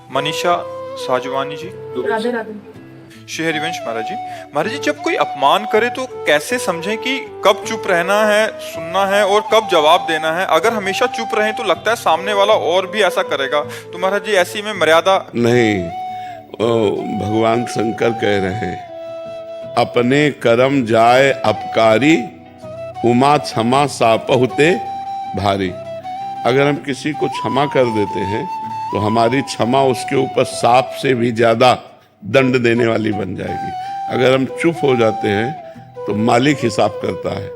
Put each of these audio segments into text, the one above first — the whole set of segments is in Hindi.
मनीषा साजवानी जी। राधे राधे। श्री हरिवंश महाराज जी। महाराज जी, जब कोई अपमान करे तो कैसे समझें कि कब चुप रहना है, सुनना है और कब जवाब देना है? अगर हमेशा चुप रहें तो लगता है सामने वाला और भी ऐसा करेगा, तो महाराज जी ऐसी में मर्यादा नहीं। भगवान शंकर कह रहे हैं, अपने कर्म जाए अपकारी, उमा क्षमा सापहुते भारी। अगर हम किसी को क्षमा कर देते हैं तो हमारी क्षमा उसके ऊपर सांप से भी ज्यादा दंड देने वाली बन जाएगी। अगर हम चुप हो जाते हैं तो मालिक हिसाब करता है,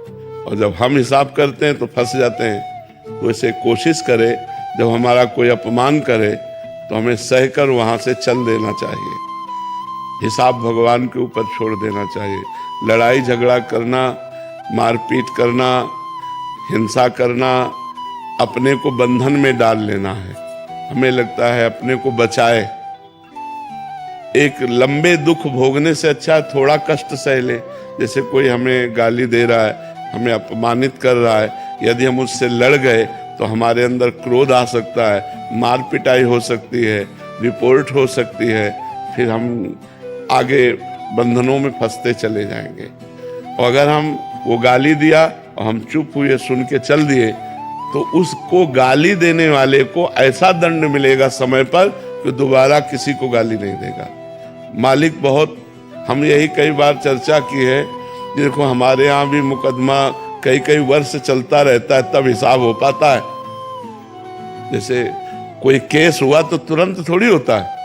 और जब हम हिसाब करते हैं तो फंस जाते हैं। तो इसे कोशिश करें, जब हमारा कोई अपमान करे तो हमें सहकर वहां से चल देना चाहिए। हिसाब भगवान के ऊपर छोड़ देना चाहिए। लड़ाई झगड़ा करना, मारपीट करना, हिंसा करना, अपने को बंधन में डाल लेना है। हमें लगता है अपने को बचाए। एक लंबे दुख भोगने से अच्छा थोड़ा कष्ट सह ले। जैसे कोई हमें गाली दे रहा है, हमें अपमानित कर रहा है, यदि हम उससे लड़ गए तो हमारे अंदर क्रोध आ सकता है, मार पिटाई हो सकती है, रिपोर्ट हो सकती है, फिर हम आगे बंधनों में फंसते चले जाएंगे। और अगर हम वो गाली दिया और हम चुप हुए, सुन के चल दिए, तो उसको गाली देने वाले को ऐसा दंड मिलेगा समय पर कि दोबारा किसी को गाली नहीं देगा। मालिक बहुत, हम यही कई बार चर्चा की है, देखो हमारे यहाँ भी मुकदमा कई कई वर्ष चलता रहता है, तब हिसाब हो पाता है। जैसे कोई केस हुआ तो तुरंत थोड़ी होता है,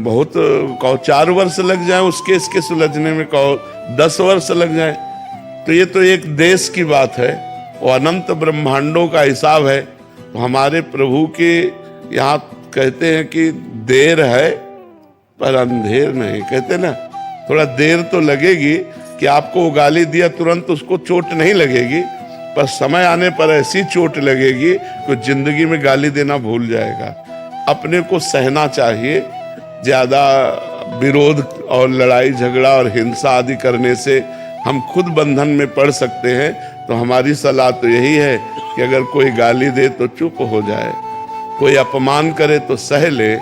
बहुत कहो 4 वर्ष लग जाए उस केस के सुलझने में, कहो 10 वर्ष लग जाए। तो ये तो एक देश की बात है और अनंत ब्रह्मांडों का हिसाब है। तो हमारे प्रभु के यहाँ कहते हैं कि देर है पर अंधेर नहीं, कहते ना, थोड़ा देर तो लगेगी कि आपको वो गाली दिया तुरंत उसको चोट नहीं लगेगी, पर समय आने पर ऐसी चोट लगेगी कि जिंदगी में गाली देना भूल जाएगा। अपने को सहना चाहिए। ज्यादा विरोध और लड़ाई झगड़ा और हिंसा आदि करने से हम खुद बंधन में पड़ सकते हैं। तो हमारी सलाह तो यही है कि अगर कोई गाली दे तो चुप हो जाए, कोई अपमान करे तो सह ले,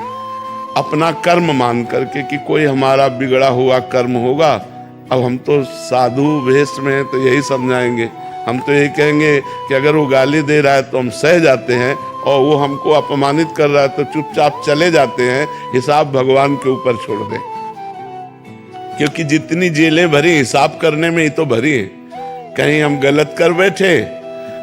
अपना कर्म मान करके कि कोई हमारा बिगड़ा हुआ कर्म होगा। अब हम तो साधु वेश में हैं तो यही समझाएंगे, हम तो यही कहेंगे कि अगर वो गाली दे रहा है तो हम सह जाते हैं, और वो हमको अपमानित कर रहा है तो चुपचाप चले जाते हैं। हिसाब भगवान के ऊपर छोड़ दें, क्योंकि जितनी जेलें भरी हिसाब करने में ही तो भरी है। कहीं हम गलत कर बैठे,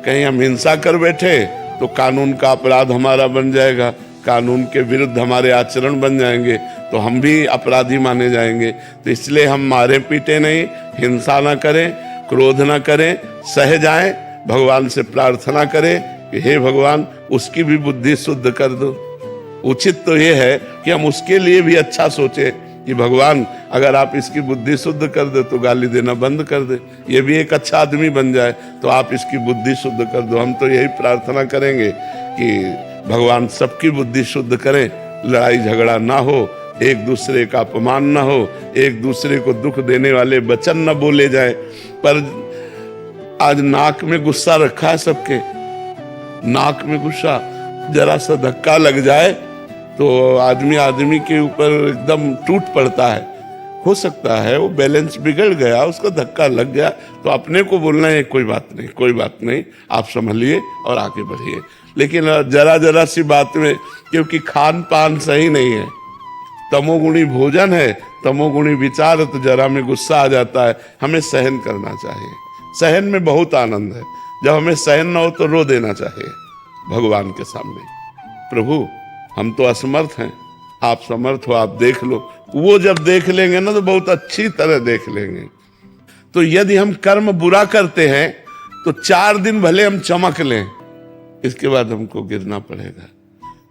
कहीं हम हिंसा कर बैठे तो कानून का अपराध हमारा बन जाएगा, कानून के विरुद्ध हमारे आचरण बन जाएंगे, तो हम भी अपराधी माने जाएंगे। तो इसलिए हम मारे पीटे नहीं, हिंसा ना करें, क्रोध ना करें, सह जाएं, भगवान से प्रार्थना करें कि हे भगवान उसकी भी बुद्धि शुद्ध कर दो। उचित तो ये है कि हम उसके लिए भी अच्छा सोचें कि भगवान अगर आप इसकी बुद्धि शुद्ध कर दे तो गाली देना बंद कर दे, ये भी एक अच्छा आदमी बन जाए, तो आप इसकी बुद्धि शुद्ध कर दो। हम तो यही प्रार्थना करेंगे कि भगवान सबकी बुद्धि शुद्ध करें, लड़ाई झगड़ा ना हो, एक दूसरे का अपमान ना हो, एक दूसरे को दुख देने वाले वचन न बोले जाए। पर आज नाक में गुस्सा रखा है सबके, नाक में गुस्सा, जरा सा धक्का लग जाए तो आदमी के ऊपर एकदम टूट पड़ता है। हो सकता है वो बैलेंस बिगड़ गया, उसका धक्का लग गया, तो अपने को बोलना है कोई बात नहीं, कोई बात नहीं, आप संभलिए और आगे बढ़िए। लेकिन जरा जरा सी बात में, क्योंकि खान पान सही नहीं है, तमोगुणी भोजन है, तमोगुणी विचार, तो जरा में गुस्सा आ जाता है। हमें सहन करना चाहिए, सहन में बहुत आनंद है। जब हमें सहन ना हो तो रो देना चाहिए भगवान के सामने, प्रभु हम तो असमर्थ हैं, आप समर्थ हो, आप देख लो। वो जब देख लेंगे ना तो बहुत अच्छी तरह देख लेंगे। तो यदि हम कर्म बुरा करते हैं तो 4 दिन भले हम चमक लें, इसके बाद हमको गिरना पड़ेगा।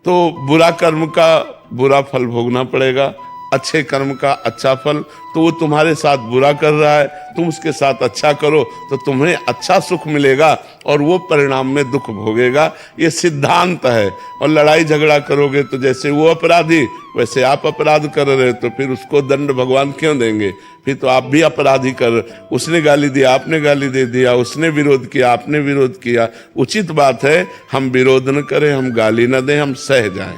तो बुरा कर्म का बुरा फल भोगना पड़ेगा, अच्छे कर्म का अच्छा फल। तो वो तुम्हारे साथ बुरा कर रहा है, तुम उसके साथ अच्छा करो तो तुम्हें अच्छा सुख मिलेगा, और वो परिणाम में दुख भोगेगा। ये सिद्धांत है। और लड़ाई झगड़ा करोगे तो जैसे वो अपराधी वैसे आप अपराध कर रहे, तो फिर उसको दंड भगवान क्यों देंगे? फिर तो आप भी अपराधी कर, उसने गाली दिया आपने गाली दे दिया, उसने विरोध किया आपने विरोध किया। उचित बात है हम विरोध न करें, हम गाली न दें, हम सह जाएं।